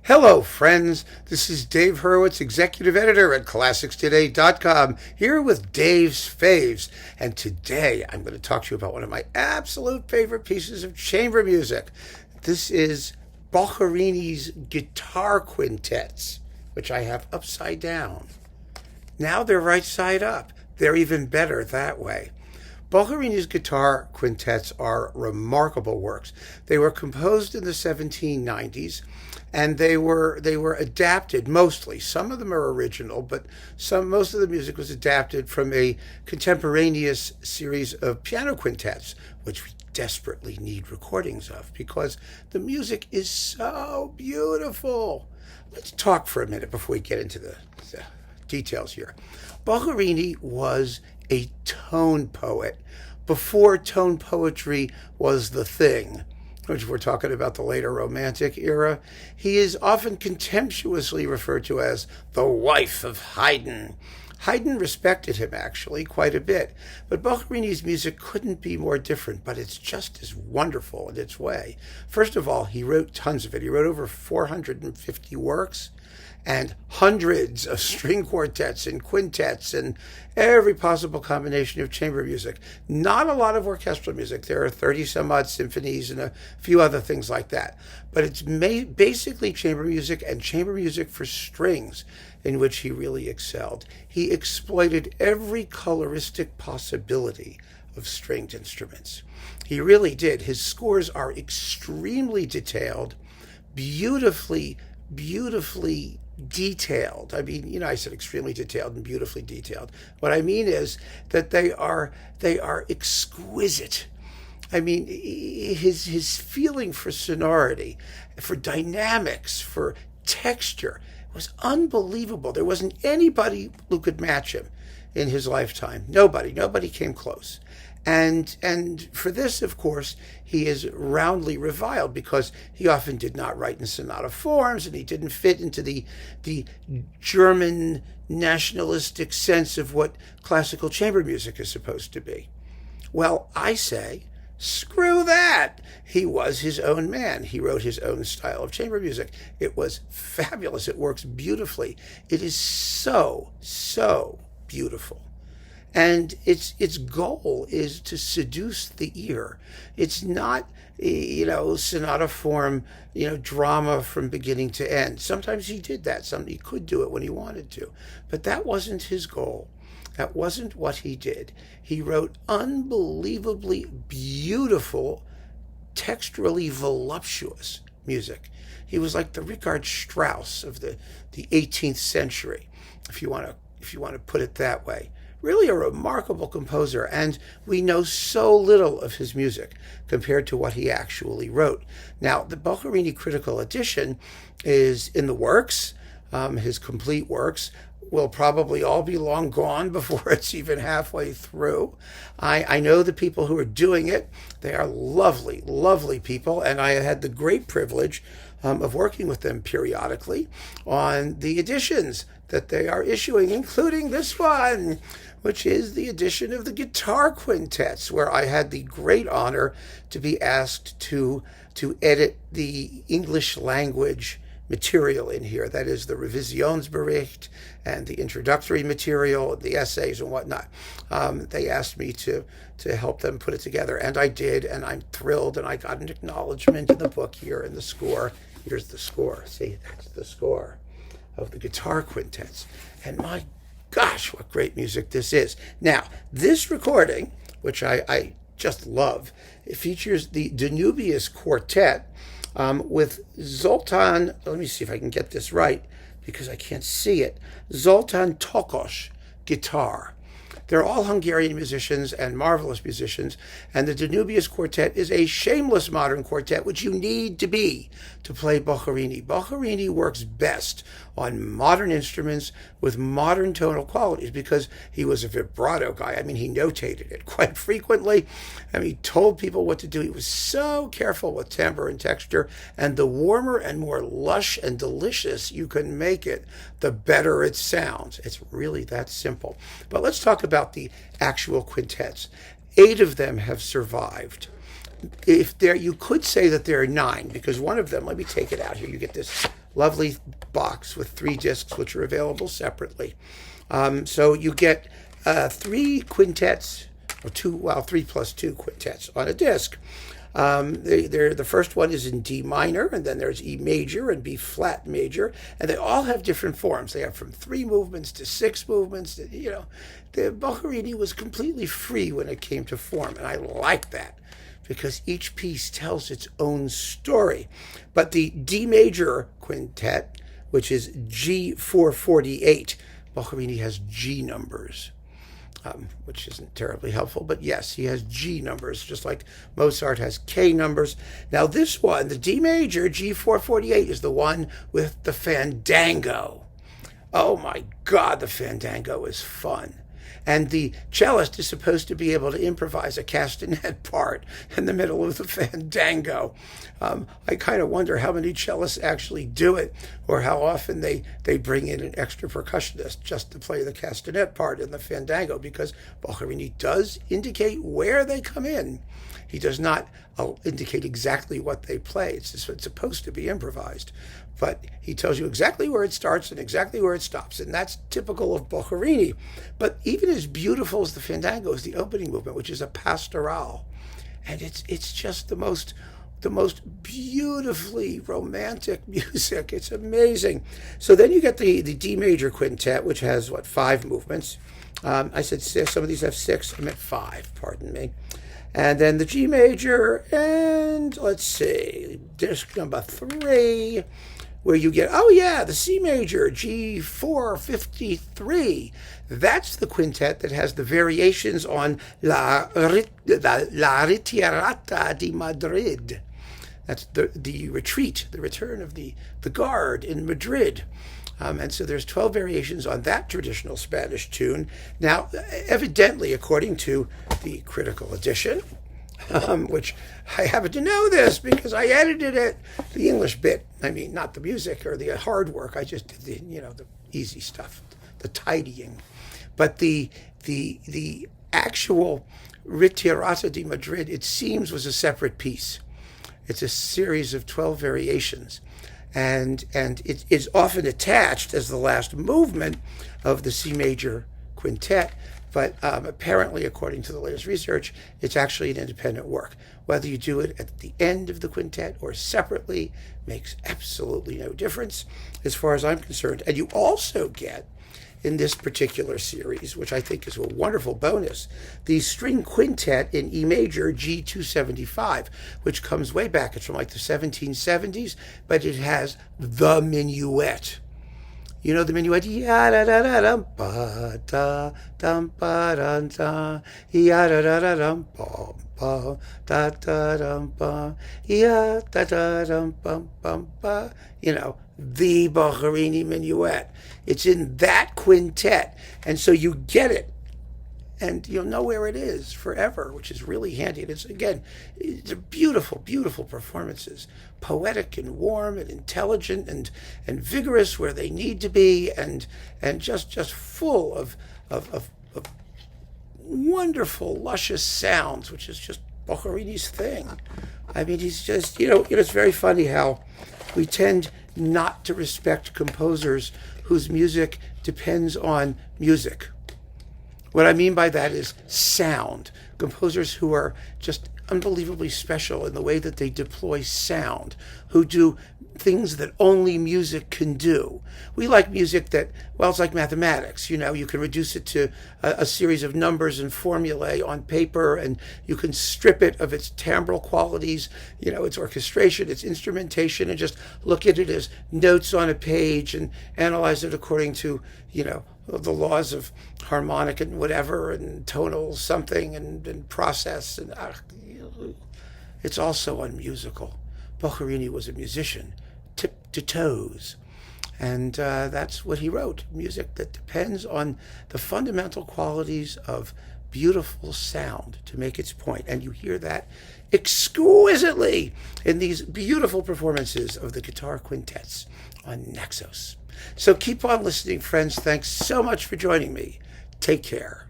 Hello, friends. This is Dave Hurwitz, executive editor at ClassicsToday.com, here with Dave's Faves. And today I'm going to talk to you about one of my absolute favorite pieces of chamber music. This is Boccherini's guitar quintets, which I have upside down. Now they're right side up. They're even better that way. Boccherini's guitar quintets are remarkable works. They were composed in the 1790s, and they were adapted mostly. Some of them are original, but most of the music was adapted from a contemporaneous series of piano quintets, which we desperately need recordings of because the music is so beautiful. Let's talk for a minute before we get into the details here. Boccherini was a tone poet before tone poetry was the thing, which we're talking about the later Romantic era. He is often contemptuously referred to as the wife of Haydn. Haydn respected him, actually, quite a bit. But Boccherini's music couldn't be more different, but it's just as wonderful in its way. First of all, he wrote tons of it. He wrote over 450 works and hundreds of string quartets and quintets and every possible combination of chamber music. Not a lot of orchestral music. There are 30-some-odd symphonies and a few other things like that. But it's basically chamber music and chamber music for strings in which he really excelled. He exploited every coloristic possibility of stringed instruments. He really did. His scores are extremely detailed, beautifully detailed. I mean, I said extremely detailed and beautifully detailed. What I mean is that they are exquisite. I mean, his feeling for sonority, for dynamics, for texture was unbelievable. There wasn't anybody who could match him in his lifetime. Nobody came close. And for this, of course, he is roundly reviled because he often did not write in sonata forms and he didn't fit into the German nationalistic sense of what classical chamber music is supposed to be. Well, I say, screw that. He was his own man. He wrote his own style of chamber music. It was fabulous. It works beautifully. It is so beautiful. And its goal is to seduce the ear. It's not, sonata form, drama from beginning to end. Sometimes he did that. He could do it when he wanted to. But that wasn't his goal. That wasn't what he did. He wrote unbelievably beautiful, texturally voluptuous music. He was like the Richard Strauss of the 18th century, if you want to put it that way. Really a remarkable composer, and we know so little of his music compared to what he actually wrote. Now, the Boccherini Critical Edition is in the works. His complete works will probably all be long gone before it's even halfway through. I know the people who are doing it. They are lovely people, and I had the great privilege of working with them periodically on the editions that they are issuing, including this one, which is the edition of the guitar quintets, where I had the great honor to be asked to edit the English language material in here. That is the Revisionsbericht and the introductory material, the essays and whatnot. They asked me to help them put it together, and I did, and I'm thrilled, and I got an acknowledgement in the book here in the score. Here's the score. See, that's the score of the guitar quintets. And my gosh, what great music this is. Now, this recording, which I just love, it features the Danubius Quartet with Zoltan, let me see if I can get this right because I can't see it, Zoltan Tokos guitar. They're all Hungarian musicians and marvelous musicians, and the Danubius Quartet is a shameless modern quartet, which you need to be to play Boccherini. Boccherini works best on modern instruments with modern tonal qualities because he was a vibrato guy. I mean, he notated it quite frequently. I mean, he told people what to do. He was so careful with timbre and texture, and the warmer and more lush and delicious you can make it, the better it sounds. It's really that simple. But let's talk about the actual quintets. 8 of them have survived. You could say that there are 9, because one of them, let me take it out here. You get this lovely box with 3 discs, which are available separately. So you get 3 quintets, or 3 plus 2 quintets on a disc. The first one is in D minor, and then there's E major and B flat major, and they all have different forms. They have from 3 movements to 6 movements. The Boccherini was completely free when it came to form, and I like that because each piece tells its own story. But the D major quintet, which is G448, Boccherini has G numbers. Which isn't terribly helpful, but yes, he has G numbers, just like Mozart has K numbers. Now this one, the D major, G448, is the one with the fandango. Oh my God, the fandango is fun. And the cellist is supposed to be able to improvise a castanet part in the middle of the fandango. I kind of wonder how many cellists actually do it, or how often they bring in an extra percussionist just to play the castanet part in the fandango, because Boccherini does indicate where they come in. He does not indicate exactly what they play. It's supposed to be improvised. But he tells you exactly where it starts and exactly where it stops. And that's typical of Boccherini. But even as beautiful as the fandango is the opening movement, which is a pastoral. And it's just the most beautifully romantic music. It's amazing. So then you get the D major quintet, which has, 5 movements. I said 6. Some of these have 6. I meant 5, pardon me. And then the G major, and let's see, disc number 3, where you get, the C major, G453. That's the quintet that has the variations on La Ritirata di Madrid. That's the retreat, the return of the guard in Madrid. And so there's 12 variations on that traditional Spanish tune. Now, evidently, according to the critical edition, which I happen to know this because I edited it, the English bit. I mean, not the music or the hard work. I just did the easy stuff, the tidying. But the actual Ritirata di Madrid, it seems, was a separate piece. It's a series of 12 variations. And it is often attached as the last movement of the C major quintet, but apparently, according to the latest research, it's actually an independent work. Whether you do it at the end of the quintet or separately makes absolutely no difference as far as I'm concerned. And you also get, in this particular series, which I think is a wonderful bonus, the string quintet in E major, G275, which comes way back. It's from like the 1770s, but it has the minuet. You know the minuet? The Boccherini minuet. It's in that quintet. And so you get it. And you'll know where it is forever, which is really handy. And it's beautiful, beautiful performances. Poetic and warm and intelligent and vigorous where they need to be, and just full of wonderful, luscious sounds, which is just Boccherini's thing. I mean, he's just, it's very funny how we tend not to respect composers whose music depends on music. What I mean by that is sound. Composers who are just unbelievably special in the way that they deploy sound, who do things that only music can do. We like music that, it's like mathematics. You can reduce it to a series of numbers and formulae on paper, and you can strip it of its timbral qualities, its orchestration, its instrumentation, and just look at it as notes on a page and analyze it according to, the laws of harmonic and whatever, and tonal something, and process, and it's also unmusical. Boccherini was a musician, tip to toes. And that's what he wrote, music that depends on the fundamental qualities of beautiful sound to make its point. And you hear that exquisitely in these beautiful performances of the guitar quintets on Naxos. So keep on listening, friends. Thanks so much for joining me. Take care.